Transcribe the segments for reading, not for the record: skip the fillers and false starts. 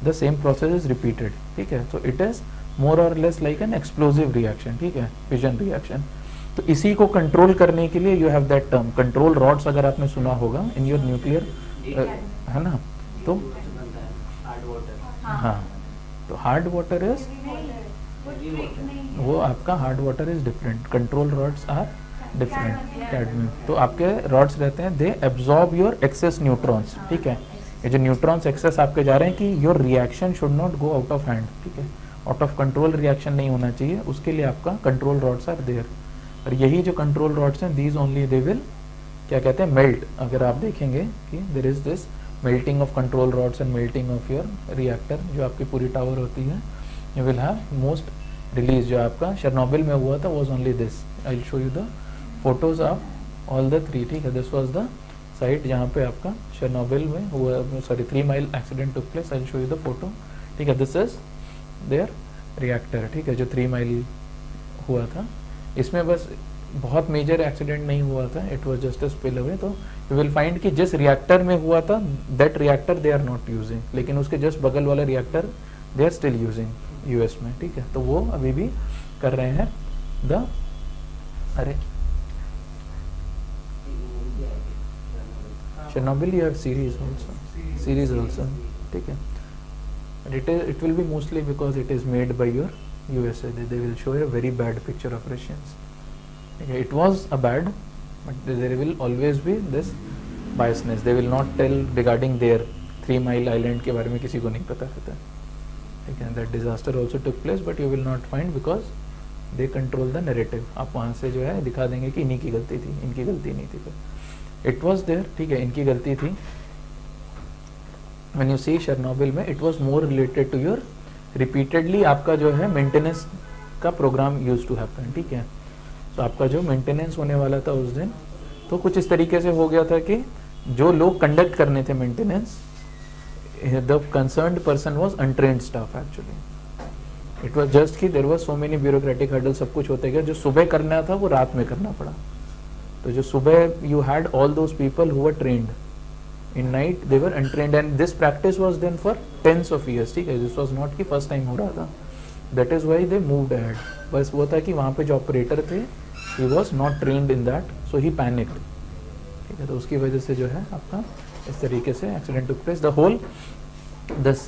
The same process is repeated, ठीक है. तो इट इज मोर और less like an explosive reaction, ठीक है, फिजन रिएक्शन. तो इसी को कंट्रोल करने के लिए you have that term control rods, अगर आपने सुना होगा इन योर न्यूक्लियर, है ना. तो हाँ, तो हार्ड वाटर इज, वो आपका hard water is different, control rods are different cadmium. तो आपके रॉड्स रहते हैं, they absorb your excess neutrons, ठीक है. ये जो न्यूट्रॉन्स एक्सेस आपके जा रहे हैं कि your reaction should not go out of hand, ठीक है, आउट ऑफ कंट्रोल रिएक्शन नहीं होना चाहिए, उसके लिए आपका कंट्रोल रॉड्स आर देयर. और यही जो कंट्रोल रॉड्स हैं, दीज ओनली दे विल, क्या कहते हैं, मेल्ट. अगर आप देखेंगे कि there is this melting of control rods and melting of your reactor, जो आपकी पूरी टावर होती है, you will have most release. जो आपका शर्नोबिल में हुआ था was only this. I will show you the photos of all the three, ठीक है. दिस वॉज द साइट जहाँ पे आपका शर्नोबिल में हुआ, sorry 3 mile accident took place. I will show you the photo, ठीक है. दिस इज देयर रिएक्टर, ठीक है, जो 3 माइल हुआ था. इसमें बस बहुत मेजर एक्सीडेंट नहीं हुआ था, it was just a spill away. तो यू विल फाइंड कि जिस रिएक्टर में हुआ था, that reactor they are not using, लेकिन उसके जस्ट बगल वाला reactor they are still using US में, ठीक है. तो वो अभी भी कर रहे हैं द, अरे Chernobyl you have series also, ठीक है. It will be mostly because it is made by your USA. They will show a very bad picture of Russians. Okay, it was a bad, but there will always be this biasness. They will not tell regarding their 3 Mile Island के बारे में किसी को नहीं पता रहता, ठीक है. That disaster also took place, but you will not find because they control the narrative. आप वहाँ से जो है दिखा देंगे कि इन्हीं की गलती थी, इनकी गलती नहीं थी. इट वॉज देयर, ठीक है, इनकी गलती थी. व्हेन यू सी शर्नोबिल में, it was more related to your repeatedly आपका जो है मेंटेनेंस का प्रोग्राम यूज टू हैपन, ठीक है. तो आपका जो मेंटेनेंस होने वाला था उस दिन, तो कुछ इस तरीके से हो गया था कि जो लोग कंडक्ट करने थे maintenance, the concerned person was untrained staff actually. It was just कि there was so many bureaucratic hurdle, सब कुछ होते गया. जो सुबह करना था वो रात में करना पड़ा. तो जो सुबह you had all those people who were trained, in night they were untrained, and this practice was then for tens of years, ठीक है. दिस वाज नॉट कि फर्स्ट टाइम हो रहा था. That is why they moved ahead. बस वो था कि वहाँ पे जो ऑपरेटर थे, he was not trained in that, so he panicked, ठीक है. तो उसकी वजह से जो है आपका इस तरीके से accident took place. The whole this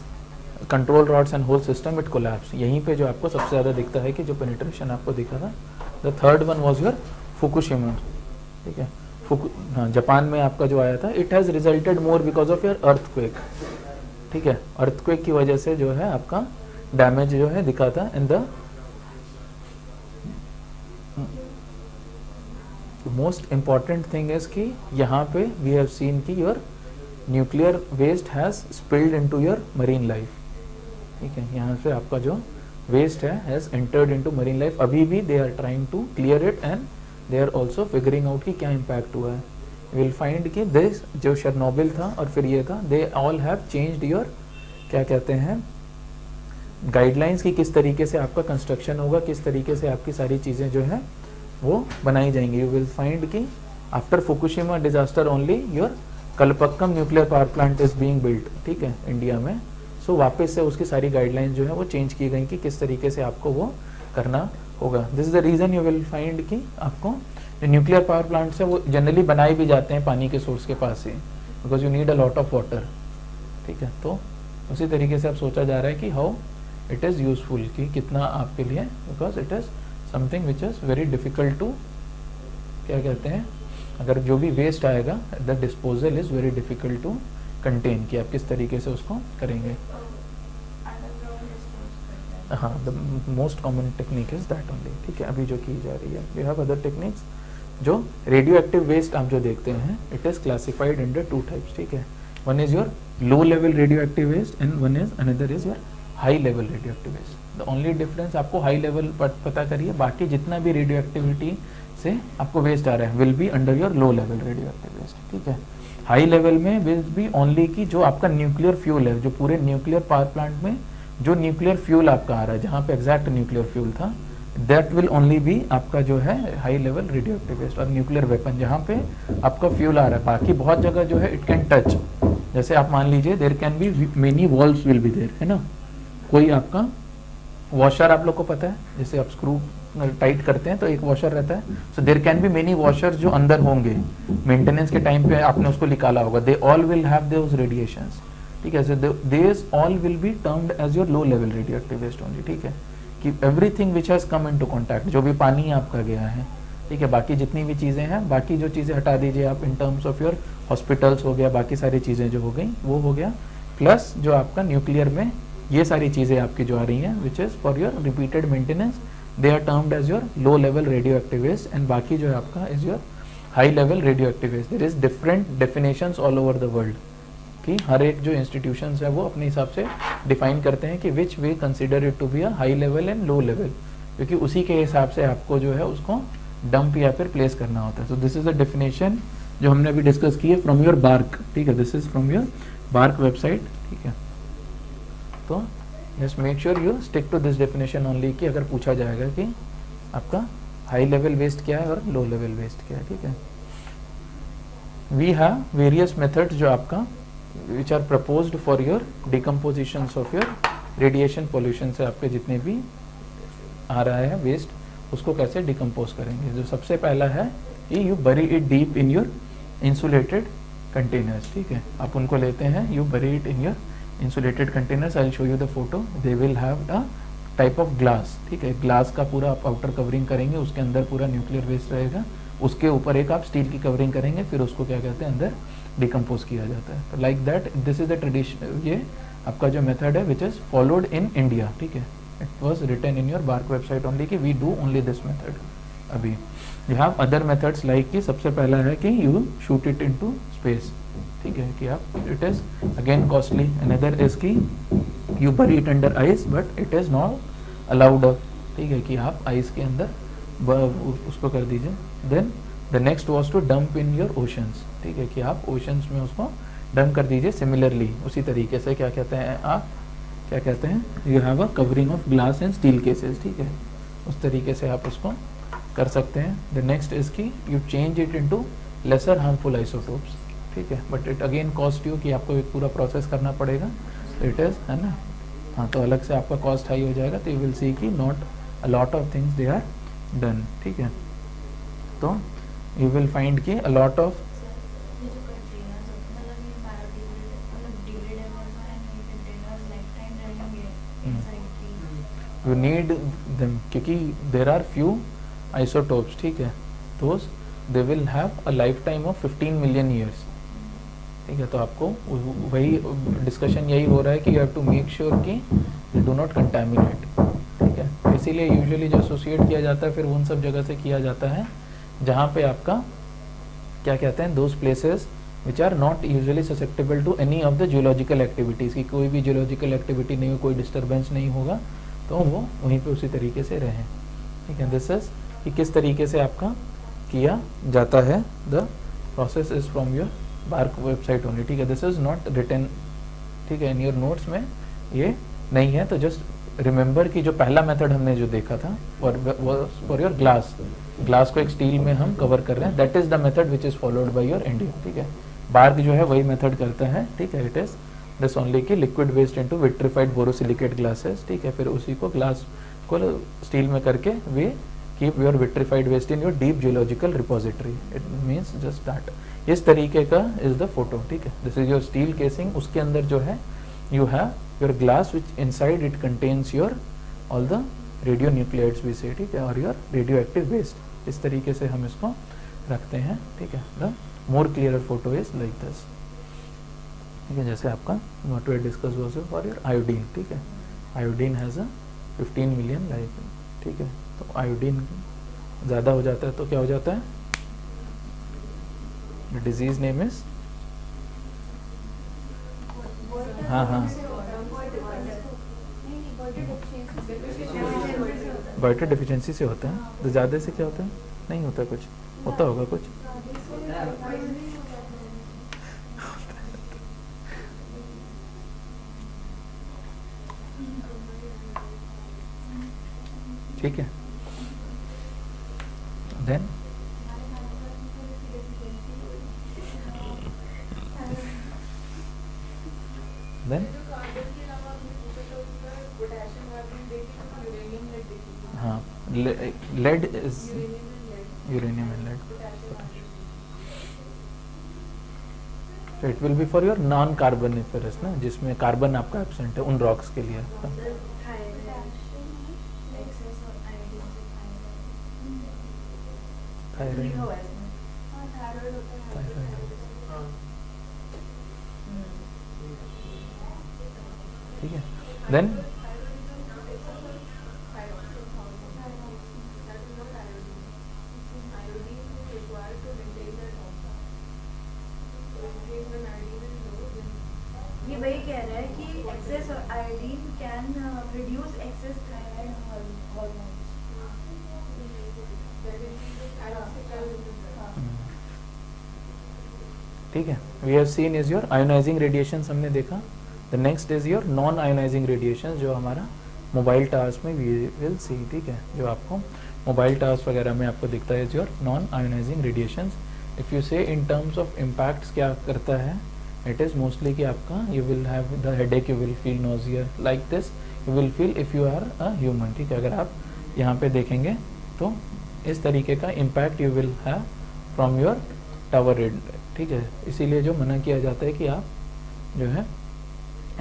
control rods and whole system it collapse. यहीं पे जो आपको सबसे ज़्यादा दिखता है कि जो पेनिट्रेशन आपको दिखा था. The third one was your Fukushima, ठीक है. हाँ, जापान में आपका जो आया था, it has resulted more because of your earthquake, ठीक है. अर्थक्वेक की वजह से जो है आपका डैमेज जो है दिखा था. In the most important thing is कि यहाँ पे वी हैव सीन कि your nuclear waste has spilled into your marine life, ठीक है. यहाँ से आपका जो वेस्ट है has entered into marine life. अभी भी they are trying to clear it and they are also figuring out कि क्या इम्पैक्ट हुआ है. विल फाइंड कि दिस जो शर्नोबिल था और फिर ये था, they all have changed your, क्या कहते हैं, गाइडलाइंस की किस तरीके से आपका कंस्ट्रक्शन होगा, किस तरीके से आपकी सारी चीज़ें जो है वो बनाई जाएंगी. यू विल फाइंड कि after Fukushima disaster only your Kalpakkam nuclear power plant is being built, ठीक है, इंडिया में. सो वापस से उसकी सारी गाइडलाइंस जो है वो चेंज की गई कि किस तरीके से आपको वो करना होगा. This is the reason you will find कि आपको जो न्यूक्लियर पावर प्लांट्स है वो जनरली बनाए भी जाते हैं पानी के सोर्स के पास ही, because you need a lot of water, ठीक है. तो उसी तरीके से अब सोचा जा रहा है कि हाउ इट इज़ यूजफुल, कि कितना आपके लिए, because it is something which is very difficult to, क्या कहते हैं, अगर जो भी वेस्ट आएगा the disposal is very difficult to contain, कि आप किस तरीके से उसको करेंगे. हाँ, the most common technique is that only, ठीक है, अभी जो की जा रही है. We have other techniques. जो रेडियो एक्टिव वेस्ट आप जो देखते हैं, it is classified under 2 types, ठीक है. One is your low level radio active waste and one is another is your high level radio active waste. The only difference आपको high level पता करिए, बाकी जितना भी रेडियो एक्टिविटी से आपको वेस्ट आ रहा है will be under your low level radio active waste, ठीक है. हाई लेवल में विल बी ओनली की जो आपका न्यूक्लियर फ्यूल है, जो पूरे न्यूक्लियर पावर प्लांट में जो न्यूक्लियर फ्यूल आपका आ रहा है, जहाँ पे एग्जैक्ट न्यूक्लियर फ्यूल था, दैट विल ओनली बी आपका जो है high level radio active waste. और न्यूक्लियर वेपन जहाँ पे आपका फ्यूल आ रहा है, बाकी बहुत जगह जो है इट कैन टच, जैसे आप मान लीजिए there can be many valves will be there, है ना, कोई आपका वॉशर आप लोग को पता है, जैसे आप स्क्रू टाइट करते हैं तो एक वॉशर रहता है, so there can be many washers जो अंदर होंगे, मेंटेनेंस के टाइम पे आपने उसको निकाला होगा, they all will have those radiations, ठीक है, so this all will be termed as your low level radioactive waste only, ठीक है, कि everything which has come into contact, जो भी पानी आपका गया है, ठीक है, बाकी जितनी भी चीज़ें हैं, बाकी जो चीज़ें हटा दीजिए आप इन टर्म्स ऑफ योर हॉस्पिटल्स हो गया, बाकी सारी चीज़ें जो हो गई वो हो गया, प्लस जो आपका न्यूक्लियर में ये सारी चीज़ें आपकी जो आ रही हैं which is for your repeated maintenance, they are termed as your low level radio active waste, and बाकी जो है आपका is your high level radio active waste. There is different definitions all over the world, कि हर एक जो institutions है वो अपने हिसाब से डिफाइन करते हैं कि which way consider it to be a high level and low level, क्योंकि उसी के हिसाब से आपको जो है उसको डंप या फिर प्लेस करना होता है। So this is a definition जो हमने अभी डिस्कस की है फ्रॉम योर बार्क, ठीक है, this is from your bark website, ठीक है। तो just make sure you stick to this definition only, कि अगर पूछा जाएगा कि आपका हाई लेवल वेस्ट क्या है और लो लेवल वेस्ट क्या है, ठीक है। वी हैव वेरियस मेथड्स जो आपका which are proposed for your decomposition of your radiation pollution से आपके जितने भी आ रहा है वेस्ट, उसको कैसे डिकम्पोज करेंगे। जो सबसे पहला है you bury it deep in your insulated containers, ठीक है, आप उनको लेते हैं, you bury it in your insulated containers, I will show you the photo, they will have a type of glass, ठीक है, ग्लास का पूरा आप आउटर कवरिंग करेंगे, उसके अंदर पूरा न्यूक्लियर वेस्ट रहेगा, उसके ऊपर एक आप स्टील की कवरिंग करेंगे, फिर उसको क्या कहते हैं अंदर डिकम्पोज किया जाता है। तो like that this is the tradition, ये आपका जो मेथड है which is followed in India, ठीक है, it was written in your bark website only कि we do only this method. अभी you have other methods like कि सबसे पहला है कि you shoot it into space, ठीक है, कि आप it is again costly, another is कि you bury it under ice but it is not allowed, ठीक है, कि आप आइस के अंदर उसको कर दीजिए। Then the next was to dump in your oceans, ठीक है, कि आप ओशंस में उसको डंप कर दीजिए। सिमिलरली उसी तरीके से क्या कहते हैं आप, क्या कहते हैं, you have a covering of glass and steel cases, ठीक है, उस तरीके से आप उसको कर सकते हैं। द नेक्स्ट इज की you change it into lesser harmful isotopes, ठीक है, but it again cost you, कि आपको एक पूरा प्रोसेस करना पड़ेगा, इट इज़, है ना, हाँ, तो अलग से आपका कॉस्ट हाई हो जाएगा। तो यू विल सी कि not a lot of things they are done, ठीक है, तो यू विल फाइंड कि a lot of you need them क्योंकि there are few isotopes, ठीक है, those they will have a lifetime of 15 million years, ठीक है, तो आपको वही डिस्कशन यही हो रहा है कि you have to make sure कि they do not contaminate, ठीक है, इसीलिए यूजुअली जो एसोसिएट किया जाता है फिर उन सब जगह से किया जाता है जहाँ पे आपका क्या कहते हैं those places which are not usually susceptible to any of the geological activities, कि कोई भी जियोलॉजिकल एक्टिविटी नहीं हो, कोई डिस्टर्बेंस नहीं होगा, तो वो वहीं पे उसी तरीके से रहें, ठीक है। दिस इज कि किस तरीके से आपका किया जाता है, the process is from your bark website only, ठीक है, दिस इज नॉट रिटन, ठीक है, इन योर नोट्स में ये नहीं है। तो जस्ट रिमेंबर कि जो पहला मेथड हमने जो देखा था फॉर योर ग्लास को एक स्टील में हम कवर कर रहे हैं, that is the method which is followed by your India, ठीक है। बार्क जो है वही मेथड करता है, ठीक है, इट इज दिस ओनली की liquid waste into vitrified borosilicate glasses, ठीक है, फिर उसी को ग्लास को स्टील में करके we keep your vitrified waste in your deep geological repository, it means just that. इस तरीके का इज द फोटो, ठीक है, this is your steel casing, उसके अंदर जो है you have your glass which inside it contains your all the radio nuclides भी से, ठीक है, और योर रेडियो एक्टिव वेस्ट, इस तरीके से हम इसको रखते हैं, ठीक है। The more clear photo is like this, ठीक है, जैसे आपका what we discuss was for your iodine, ठीक है, iodine has a 15 million life, ठीक है, तो आयोडीन ज़्यादा हो जाता है तो क्या हो जाता है, डिजीज नेम इज, हाँ हाँ, वाटर डिफिशिएंसी से होता है, तो ज़्यादा से क्या होता है, नहीं होता कुछ, होता होगा कुछ, ठीक है। देन हाँ, lead is uranium and lead, तो it will be for your non carboniferous ना, जिसमें कार्बन आपका एब्सेंट है, उन रॉक्स के लिए। थायराइड, ठीक है। देन ये वही कह रहा है कि excess iodine can reduce excess thyroid hormone. ठीक है, we have seen is your ionising radiation हमने देखा। The next is your non ionising radiation, जो हमारा मोबाइल टावर्स में वी विल सी, ठीक है, जो आपको मोबाइल टावर्स वगैरह में आपको दिखता है, is your non ionising radiation. If you say in terms of impacts क्या करता है, इट इज़ मोस्टली कि आपका you will have the headache, you will feel nausea like this, you will feel if you are a human, ठीक है। अगर आप यहाँ पे देखेंगे तो इस तरीके का impact you will have from your tower red, ठीक है। इसीलिए जो मना किया जाता है कि आप जो है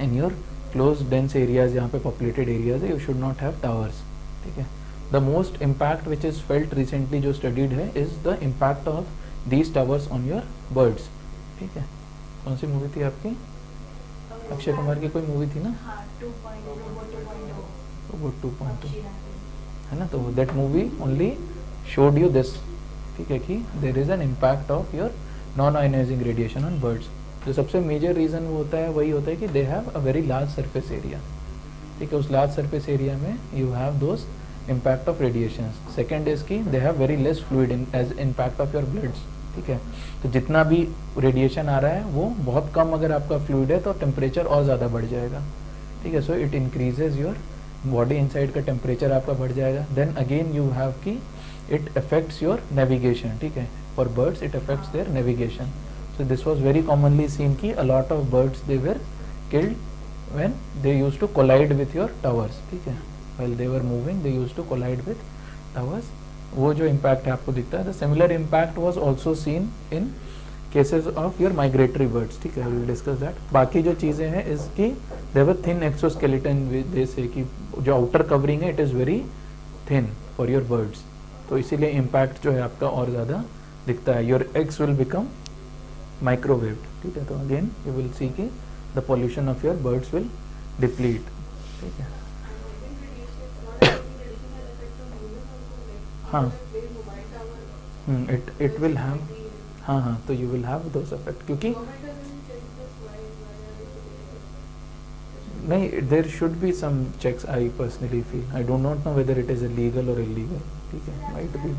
in your close dense areas, यहाँ पे पॉपुलेटेड एरियाज है, you should not have towers, ठीक है। The most impact which is felt recently जो स्टडीड है is the impact of these towers on your birds, ठीक है। कौन सी मूवी थी आपकी? अक्षय कुमार की कोई मूवी थी ना, रोबोट 2.0, है ना। तो that movie only showed you this, ठीक है, कि there is an impact of your non ionising radiation on birds. जो सबसे मेजर रीज़न वो होता है वही होता है कि they have a very large surface area, ठीक है। उस लार्ज सरफेस एरिया में you have those impact of radiation. Second is की they have very less fluid in as impact of your bloods, ठीक है। तो जितना भी रेडिएशन आ रहा है वो बहुत कम, अगर आपका फ्लूइड है तो टेम्परेचर और ज़्यादा बढ़ जाएगा, ठीक है। So it increases your body inside का टेम्परेचर आपका बढ़ जाएगा। देन अगेन यू हैव की इट अफेक्ट्स योर नेविगेशन, ठीक है। For birds it affects their navigation. So this was very commonly seen कि a lot of birds they were killed when they used to collide with your towers, ठीक है। While they were moving they used to collide with towers। वो जो impact है आपको दिखता है। The similar impact was also seen in cases of your migratory birds, ठीक है। We will discuss that। बाकी जो चीज़ें हैं इसकी they were thin exoskeleton, they say कि जो outer covering है it is very thin for your birds, तो इसीलिए impact जो है आपका और ज़्यादा दिखता है। Your eggs will become microwave, ठीक है। तो अगेन यू विल सी कि the pollution of your birds will deplete, ठीक है। हाँ, इट विल हैव, हाँ, तो you will have those effect, क्योंकि नहीं, there should be some checks. I personally feel, I don't not know whether it is legal और illegal, ठीक है, माइट बी।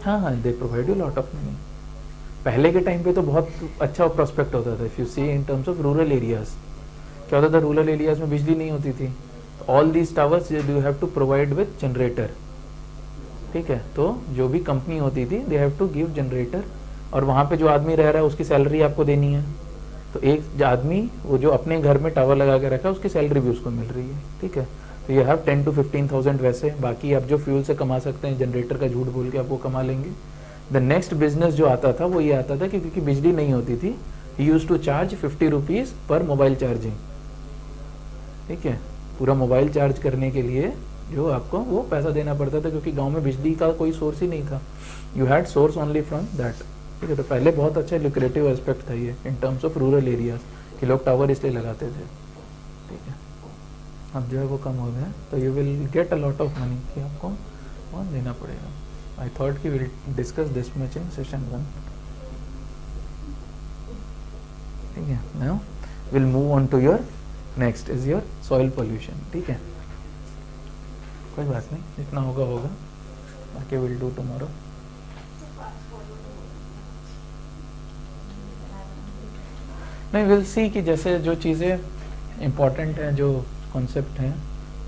हाँ, they provide you lot of money. पहले के टाइम पे तो बहुत अच्छा प्रोस्पेक्ट होता था। If you see in terms of rural areas, क्या होता था, रूरल एरियाज में बिजली नहीं होती थी, all these towers you have to provide with generator, ठीक है। तो जो भी कंपनी होती थी they have to give generator, और वहाँ पे जो आदमी रह रहा है उसकी सैलरी आपको देनी है। तो एक आदमी वो जो अपने घर में टावर लगा के रखा है उसकी सैलरी भी उसको मिल रही है, ठीक है। तो ये हैव 10 to 15,000 वैसे, बाकी आप जो फ्यूल से कमा सकते हैं, जनरेटर का झूठ बोल के आप वो कमा लेंगे। द नेक्स्ट बिजनेस जो आता था वो ये आता था कि क्योंकि बिजली नहीं होती थी, ही यूज टू चार्ज 50 रुपीज़ पर मोबाइल चार्जिंग, ठीक है। पूरा मोबाइल चार्ज करने के लिए जो आपको वो पैसा देना पड़ता था, क्योंकि गांव में बिजली का कोई सोर्स ही नहीं था। You had source only from that, ठीक है। तो पहले बहुत अच्छा लुक्रेटिव एस्पेक्ट था ये इन टर्म्स ऑफ रूरल एरियाज, कि लोग टावर इसलिए लगाते थे, ठीक है। अब जो है वो कम हो गया, तो you will get a lot of money कि आपको बहुत देना पड़ेगा। आई थॉट कि will discuss this much in session 1, ठीक है। Now will move on to your next is your soil pollution, ठीक है। कोई बात नहीं, जितना होगा होगा, बाकी विल डू टुमारो। नहीं, विल सी कि जैसे जो चीज़ें इम्पॉर्टेंट हैं, जो कॉन्सेप्ट हैं,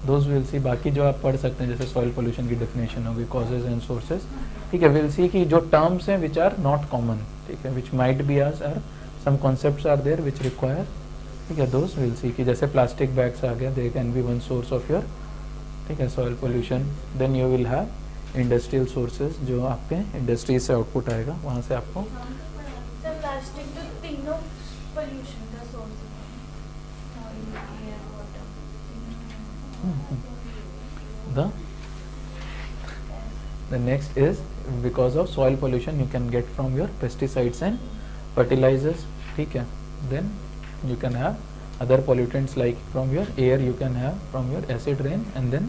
दोज विल सी। बाकी जो आप पढ़ सकते हैं, जैसे सॉइल पोल्यूशन की डेफिनेशन होगी, कॉजेज एंड सोर्सेज, ठीक है। विल सी कि जो टर्म्स हैं विच आर नॉट कॉमन, ठीक है, which might be are some concepts are there which require ठीक है, दोस्त विल सी कि जैसे प्लास्टिक बैग्स आ गया, they can be one source of your, ठीक है, soil pollution. Then you will have industrial sources, जो आपके इंडस्ट्रीज से आउटपुट आएगा, वहाँ से आपको सर प्लास्टिक तो तीनों पोल्यूशन का सोर्स है, air water. the next is because of soil pollution you can get from your pesticides and fertilizers, ठीक है. Then you can have other pollutants like from your air, you can have from your acid rain and then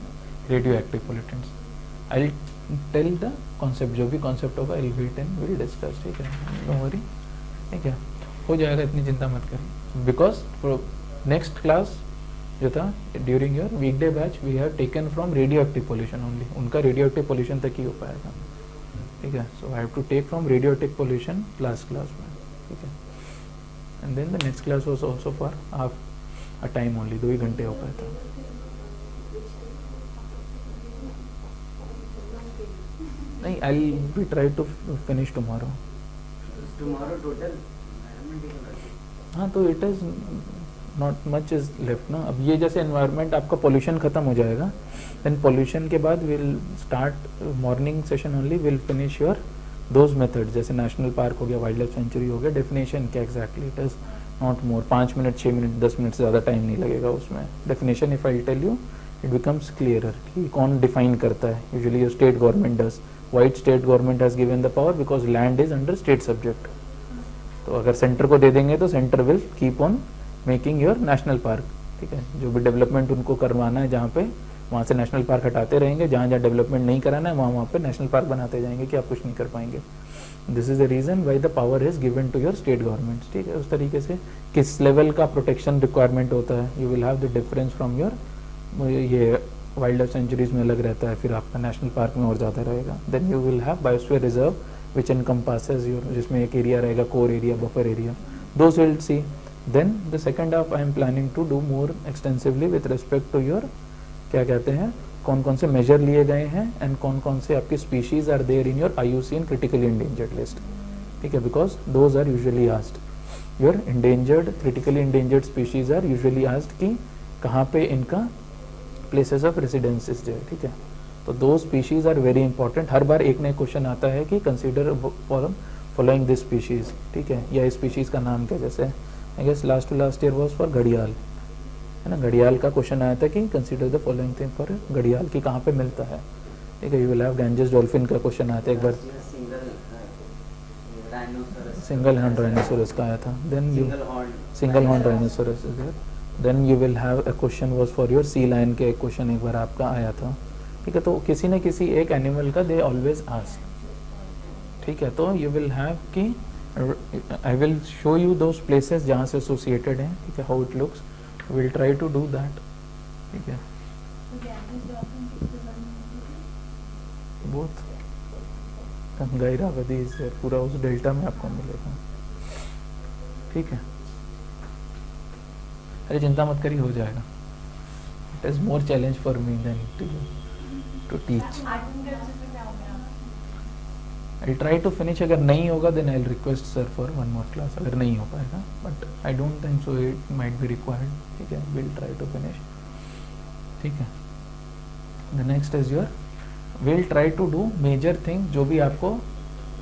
radioactive pollutants. I'll tell the concept, जो भी concept होगा I'll be in will discuss, ठीक है, don't worry, ठीक है, हो जाएगा, इतनी चिंता मत करिए. Because next class जो था during your weekday batch we have taken from radioactive pollution only, उनका रेडियो एक्टिव पोल्यूशन तक ही हो पाएगा, ठीक है. So I have to take from radioactive pollution last class में, ठीक है. And then the next class was also for half a time only, 2 ही घंटे हो पाया था. नहीं, I be try to finish tomorrow. Total हाँ, तो it is not much is left ना. अब ये जैसे एनवायरनमेंट आपका पोल्यूशन खत्म हो जाएगा, देन पोल्यूशन के बाद will start morning session only, will finish your those method, जैसे नेशनल पार्क हो गया, वाइल्ड लाइफ सेंचुरी हो गया, डेफिनेशन क्या exactly it is not more, 5 minute 6 minute 10 minute से ज़्यादा टाइम नहीं लगेगा उसमें. Definition if I tell you it becomes clearer कि कौन डिफाइन करता है. Usually your state government does, why it state government has given the power because land is under state subject. तो अगर सेंटर को दे देंगे तो centre will keep on making your national park, ठीक है. जो भी डेवलपमेंट उनको करवाना है जहाँ पे, वहाँ से नेशनल पार्क हटाते रहेंगे, जहाँ जहाँ डेवलपमेंट नहीं कराना है वहाँ पे नेशनल पार्क बनाते जाएंगे कि आप कुछ नहीं कर पाएंगे. This is the reason why the power is given to your state governments, ठीक है. उस तरीके से किस लेवल का प्रोटेक्शन रिक्वायरमेंट होता है, you will have the difference from your, ये वाइल्ड लाइफ सेंचुरीज में अलग रहता है, फिर आपका नेशनल पार्क में और ज़्यादा रहेगा. Then you will have biosphere reserve which encompasses your, जिसमें एक एरिया रहेगा core area, buffer area, those will see. Then the second half I am planning to do more extensively with respect to your, क्या कहते हैं, कौन कौन से major लिए गए हैं एंड कौन कौन से आपकी species are there in your IUCN critically endangered list, ठीक है. Because those are usually asked, your endangered critically endangered species are usually asked कि कहाँ पे इनका places of residences जो है, ठीक है. तो दो स्पीशीज आर वेरी इंपॉर्टेंट. हर बार एक नया क्वेश्चन आता है कि कंसिडर फॉलोइंग दिस स्पीशीज, ठीक है, या इस स्पीशीज का नाम क्या, जैसे I guess last to last year was for घड़ियाल, है ना. घड़ियाल का क्वेश्चन आया था कि consider the following thing for घड़ियाल की कहाँ पे मिलता है, ठीक है. You will have Ganges dolphin का क्वेश्चन आया था एक बार, सिंगल हॉर्न राइनोसोरस का आया था. Then you single horn rhinoceros is there. Then you will have a question was for your sea lion के, एक क्वेश्चन एक बार आपका आया था, ठीक है. तो किसी न किसी एक एनिमल का दे ऑलवेज आस्क, ठीक है. तो यू विल हैव कि I will show you those places जहाँ से associated हैं, ठीक है, how it looks. We'll try to do that, ठीक है. बहुत गंगा इरावती से पूरा उस डेल्टा में आपको मिलेगा, ठीक है. अरे चिंता मत करिए, हो जाएगा. It is more challenge for me than to teach. I'll try to finish. अगर नहीं होगा then I'll request sir for one more class, अगर नहीं हो पाएगा, but I don't think so it might be required, ठीक है. We'll try to finish, ठीक है. The next is your, we'll try to do major thing जो भी आपको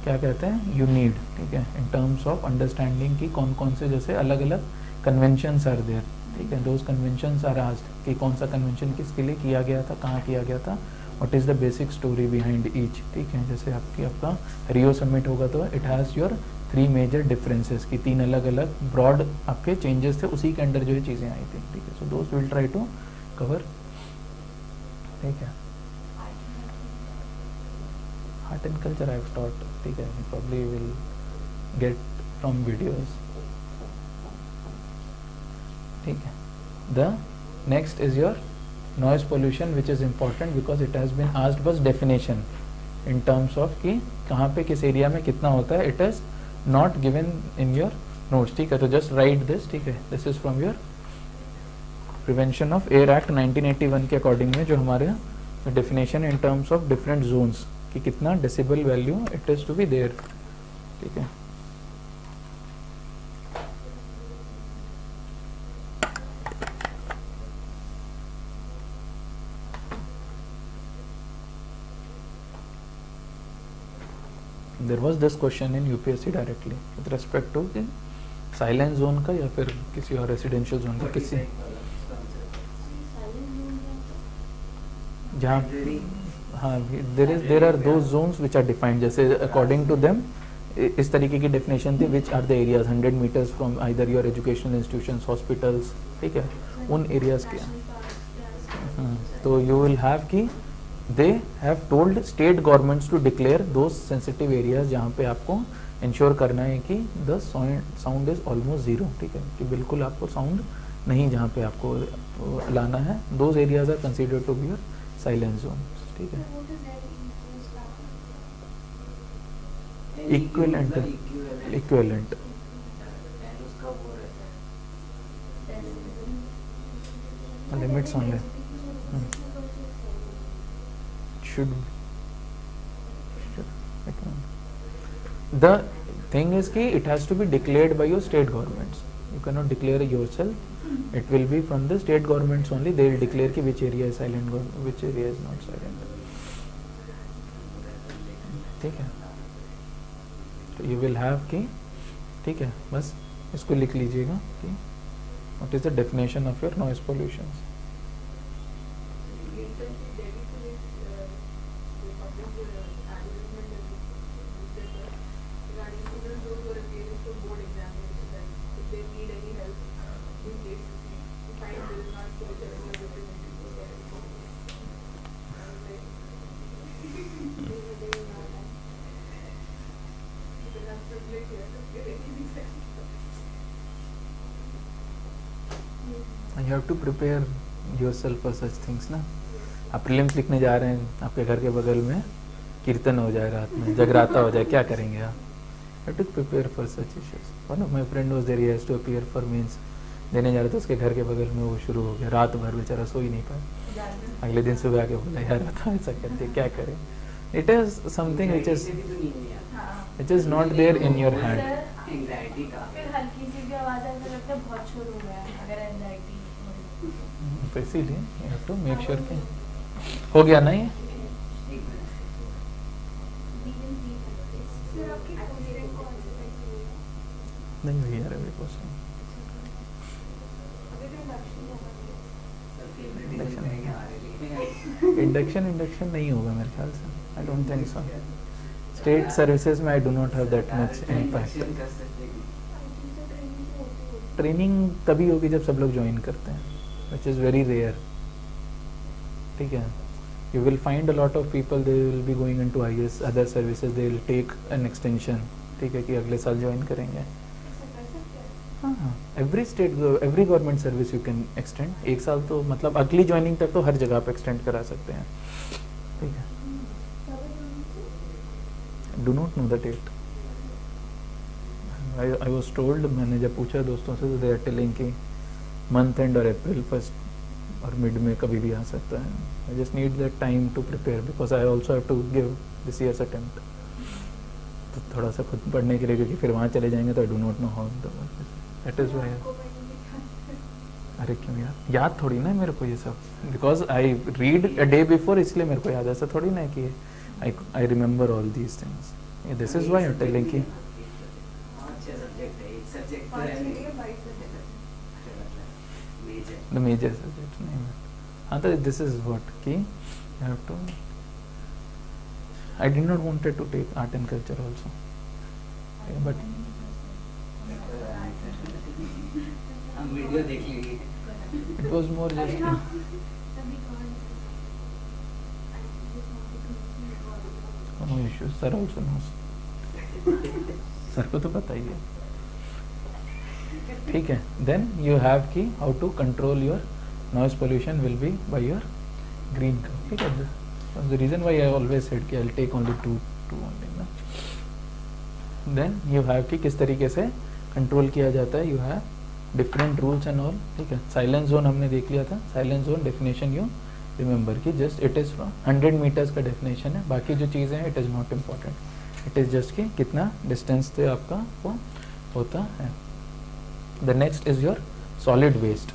क्या कहते हैं you need, ठीक है, in terms of understanding कि कौन कौन से जैसे अलग अलग conventions are there, ठीक है. Those conventions are asked कि कौन सा convention किसके लिए किया गया था, कहाँ किया गया था, what is the basic story behind each, ठीक है. जैसे आपका रियो समिट होगा तो it has your 3 major differences की 3 अलग अलग ब्रॉड आपके चेंजेस थे, उसी के अंडर जो है चीज़ें आई थी, ठीक है. सो दोस्त विल ट्राई टू कवर, ठीक है. Art and culture I have taught, ठीक है, probably will get from videos, ठीक है. The next is your noise pollution which is important because it has been asked was definition in terms of कि कहाँ पे किस एरिया में कितना होता है. it is not given in your notes, ठीक है. तो just write this, ठीक है. this is from your Prevention of Air Act 1981 के अकॉर्डिंग में जो हमारे definition in terms of different zones कि कितना decibel value it is to be there, ठीक है. There was this question in UPSC directly with respect to silence zone का या फिर किसी और रेसिडेंशियल जोन का, किसी जहाँ हाँ there are those zones which are defined, जैसे अकॉर्डिंग टू देम इस तरीके की डेफिनेशन थी, which are the areas 100 metres from either your educational institutions, hospitals, ठीक है, उन एरियाज के। तो यू विल हैव कि they have told state governments to declare those sensitive areas जहाँ पे आपको इंश्योर करना है कि the sound is almost zero, ठीक है, कि बिल्कुल आपको साउंड नहीं जहाँ पे आपको लाना है, those areas are considered to be your silence zone, ठीक है। Equivalent limits only should the thing is ki it has to be declared by your state governments, you cannot declare it yourself, it will be from the state governments only, they will declare ki which area is silent, which area is not silent, ठीक है। तो you will have कि, ठीक है, बस इसको लिख लीजिएगा कि what is the definition of your noise pollution। You have to prepare yourself for such things ना। आप प्रीलिम्स लिखने जा रहे हैं, आपके घर के बगल में कीर्तन हो जाए रात में, जगराता हो जाए, क्या करेंगे आप? You have to prepare for such issues। One of my friend was there, he has to appear for means देने जा रहे थे, उसके घर के बगल में वो शुरू हो गया, रात भर बेचारा सो ही नहीं पाया, अगले दिन सुबह आके बोला यार था ऐसा करते क्या करें। It is something which is not there in your hand। फिर हल्की सी भी आवाज आए तो लगता है बहुत शोर हो गया, अगर एंजाइटी तो इसीलिए you have to make sure कि हो गया ना ये। नहीं भैया अभी कुछ नहीं, इंडक्शन नहीं होगा मेरे ख्याल से, I don't think so. State services में I do not have that much impact. Training तभी होगी जब सब लोग ज्वाइन करते हैं, which is very rare, ठीक है। You will find a lot of people, they will be going into IS, other services, they will take an extension, ठीक है, कि अगले साल ज्वाइन करेंगे। हाँ, every government service you can extend, एक साल तो मतलब अगली ज्वाइनिंग तक तो हर जगह पे एक्सटेंड करा सकते हैं, ठीक है। Do not know the date। I was told, मैंने जब पूछा दोस्तों से, तो they are telling कि मंथ एंड और अप्रैल 1 और मिड में कभी भी आ सकता है। I just need that time to prepare because I also have to give this year's attempt. तो थोड़ा सा खुद पढ़ने के लिए, क्योंकि फिर वहाँ चले जाएंगे तो I do not know how that is why. अरे क्यों याद थोड़ी ना मेरे को ये सब, because I read a day before, इसलिए मेरे को याद ऐसा थोड़ी ना कि I remember all these things. This is why I am telling कि the major subjects नहीं है। हाँ तो this is what कि you have to, I did not wanted to take art and culture also, but हम video देख लेंगे। it was more just no issues, sir also knows, sir को तो पता ही है, ठीक है। देन यू हैव की how to control your noise pollution will be by your green curve, ठीक है। The reason why I always said कि I will take only two only ना। देन यू हैव कि किस तरीके से कंट्रोल किया जाता है, you have different rules and all, ठीक है। साइलेंस जोन हमने देख लिया था, silence zone definition you remember कि जस्ट इट इज़ 100 मीटर्स का डेफिनेशन है, बाकी जो चीज़ें हैं it is not important, it is just कि कितना डिस्टेंस से आपका वो होता है। The next is your solid waste।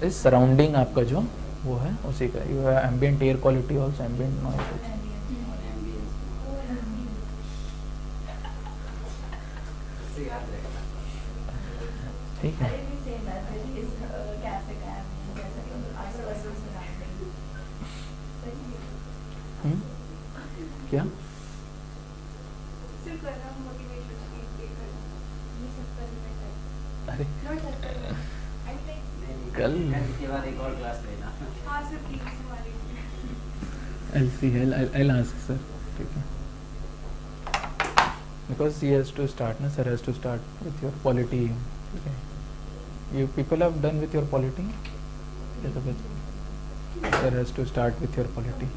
इस सराउंडिंग आपका जो वो है उसी का। You have ambient air quality also, ambient noise. और एम्बियंस से याद रहेगा। ठीक है। हम्म, क्या अरे कल के बाद एक और क्लास लेना। I'll see. I'll ask sir. ठीक है. Because he has to start, na sir has to start with your polity. ठीक है. You people have done with your polity? Yes, okay. Sir has to start with your polity.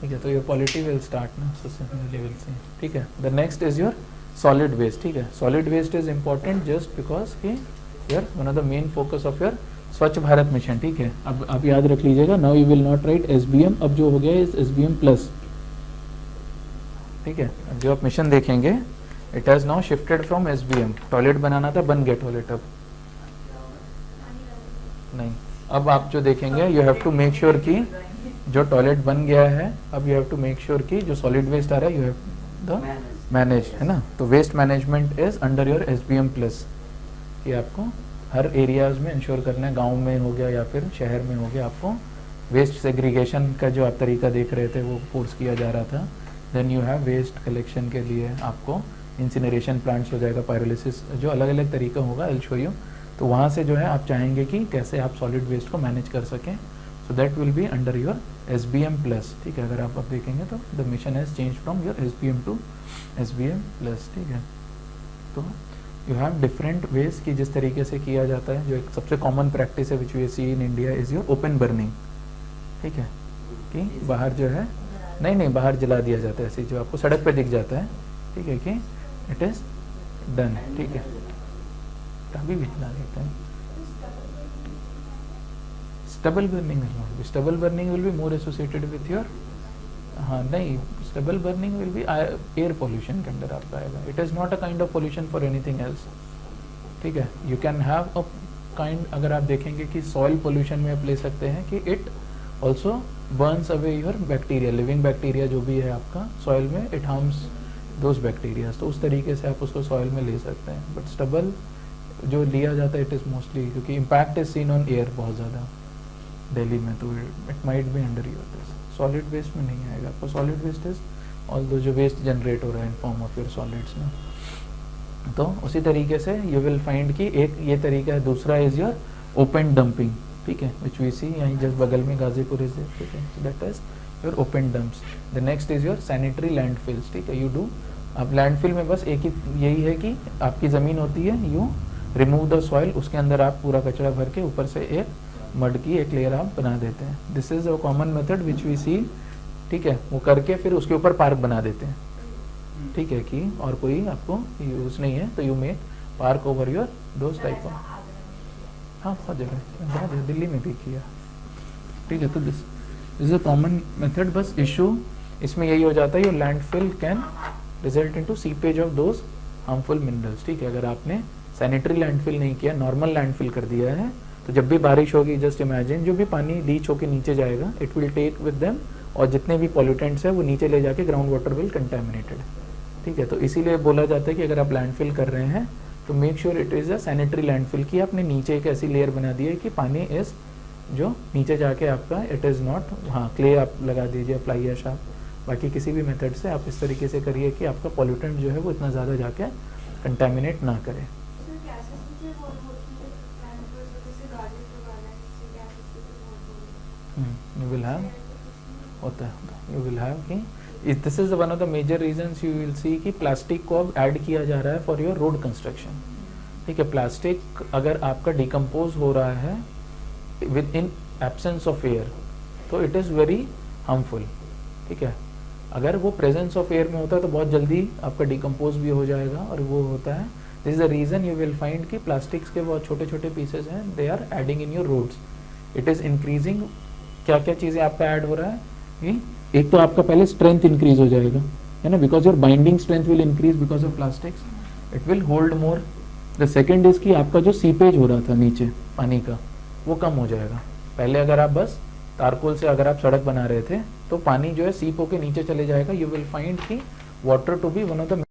ठीक है, तो your polity will start ना, so similarly we'll see. ठीक है. The next is your solid waste. ठीक है. Solid waste is important just because कि your one of the main focus of your स्वच्छ भारत मिशन. ठीक है. अब आप याद रख लीजिएगा. Now you will not write SBM. अब जो हो गया is SBM plus. ठीक है. अब जो आप मिशन देखेंगे, it has now shifted from SBM. Toilet बनाना था, बन गया टॉयलेट. अब नहीं, अब आप जो देखेंगे you have to make sure कि जो टॉयलेट बन गया है, अब you have to make sure कि जो सॉलिड वेस्ट आ रहा है यू हैव द मैनेज, है ना. तो waste management is under your SBM plus. कि आपको हर एरियाज में इंश्योर करना है, गांव में हो गया या फिर शहर में हो गया, आपको वेस्ट सेग्रीगेशन का जो आप तरीका देख रहे थे वो फोर्स किया जा रहा था. Then you have waste collection के लिए आपको इंसिनरेशन प्लांट्स हो जाएगा, पायरोलिसिस, जो अलग अलग तरीका होगा आई विल शो यू. तो वहाँ से जो है आप चाहेंगे कि कैसे आप सॉलिड वेस्ट को मैनेज कर सकें. So that will be under your SBM plus. ठीक है. अगर आप अब देखेंगे तो the mission has change from your SBM to SBM plus. ठीक है. तो यू हैव डिफरेंट वेज कि जिस तरीके से किया जाता है. जो एक सबसे कॉमन प्रैक्टिस है which we see in India is your open burning. ठीक है. कि बाहर जो है नहीं बाहर जला दिया जाता है ऐसे जो आपको सड़क पे दिख जाता है. ठीक है कि इट इज डन. ठीक है. अभी भी जला देते हैं. Stubble burning will not be. Stubble burning will be more associated with your, हाँ नहीं, stubble burning will be air pollution के अंदर आपका आएगा. It is not a kind of pollution for anything else. ठीक है. You can have a kind, अगर आप देखेंगे कि सॉइल पोल्यूशन में आप ले सकते हैं कि it also Burns away your bacteria, living bacteria जो भी है आपका सॉइल में, इट हार्म्स दोज बैक्टीरियाज. तो उस तरीके से आप उसको सॉइल में ले सकते हैं. बट स्टबल जो लिया जाता है इट इज़ मोस्टली क्योंकि impact is seen on air बहुत ज़्यादा दिल्ली में, तो it might be under your this. Solid waste में नहीं आएगा आपको. सॉलिड वेस्ट इज ऑल दो जो वेस्ट जनरेट हो रहा है in form of your solids में. तो उसी तरीके से यू विल फाइंड कि एक ये तरीका है. दूसरा इज योर ओपन डंपिंग. ठीक है. विच वी सी यहीं जस्ट बगल में गाजीपुर इज. ठीक है. So that is your open dumps. The next is your sanitary landfills. ठीक है. यू डू, अब लैंडफिल में बस एक ही यही है कि आपकी ज़मीन होती है, यू रिमूव द सॉइल, उसके अंदर आप पूरा कचरा भर के ऊपर से एक मड की एक लेयर आप बना देते हैं. This is a common method which we see. ठीक है. वो करके फिर उसके ऊपर पार्क बना देते हैं. ठीक है. कि और कोई आपको यूज़ नहीं है तो you make park over your those type of. हाँ बहुत जगह दिल्ली में भी किया. ठीक है. तो this is a common method. बस इशू इसमें यही हो जाता है your landfill can result into seepage of those harmful minerals. ठीक है. अगर आपने सैनिटरी लैंडफिल नहीं किया, नॉर्मल लैंडफिल कर दिया है, तो जब भी बारिश होगी जस्ट इमेजिन जो भी पानी लीच होकर नीचे जाएगा it will take with them, और जितने भी पॉल्यूटेंट्स है वो नीचे ले जाके ग्राउंड वाटर विल कंटेमिनेटेड. ठीक है. तो इसीलिए बोला जाता है कि अगर आप लैंडफिल कर रहे हैं तो make sure it is a sanitary landfill की आपने नीचे एक ऐसी लेयर बना दी है कि पानी इज जो नीचे जाके आपका इट इज़ नॉट, हाँ क्ले आप लगा दीजिए, फ्लाई ऐश आप, बाकी किसी भी मेथड से आप इस तरीके से करिए कि आपका पॉल्यूटेंट जो है वो इतना ज़्यादा जाके कंटेमिनेट ना करे. You will have होता है. You will have कि this is one of the major reasons you will see कि प्लास्टिक को अब ऐड किया जा रहा है फॉर योर रोड कंस्ट्रक्शन. ठीक है. प्लास्टिक अगर आपका डिकम्पोज हो रहा है with in absence of air तो इट इज़ वेरी हार्मफुल. ठीक है. अगर वो प्रेजेंस ऑफ एयर में होता है तो बहुत जल्दी आपका डिकम्पोज भी हो जाएगा और वो होता है. This is the reason you will find कि प्लास्टिक्स के बहुत छोटे छोटे पीसेज हैं, they are adding in your roads. It is increasing. क्या क्या चीज़ें आपका ऐड हो रहा है कि एक तो आपका पहले स्ट्रेंथ इंक्रीज हो जाएगा, है ना, because your binding strength will increase because of plastics. It will hold more. The second is कि आपका जो सीपेज हो रहा था नीचे पानी का वो कम हो जाएगा. पहले अगर आप बस तारकोल से अगर आप सड़क बना रहे थे तो पानी जो है सीप होके नीचे चले जाएगा. यू विल फाइंड कि water to be one of the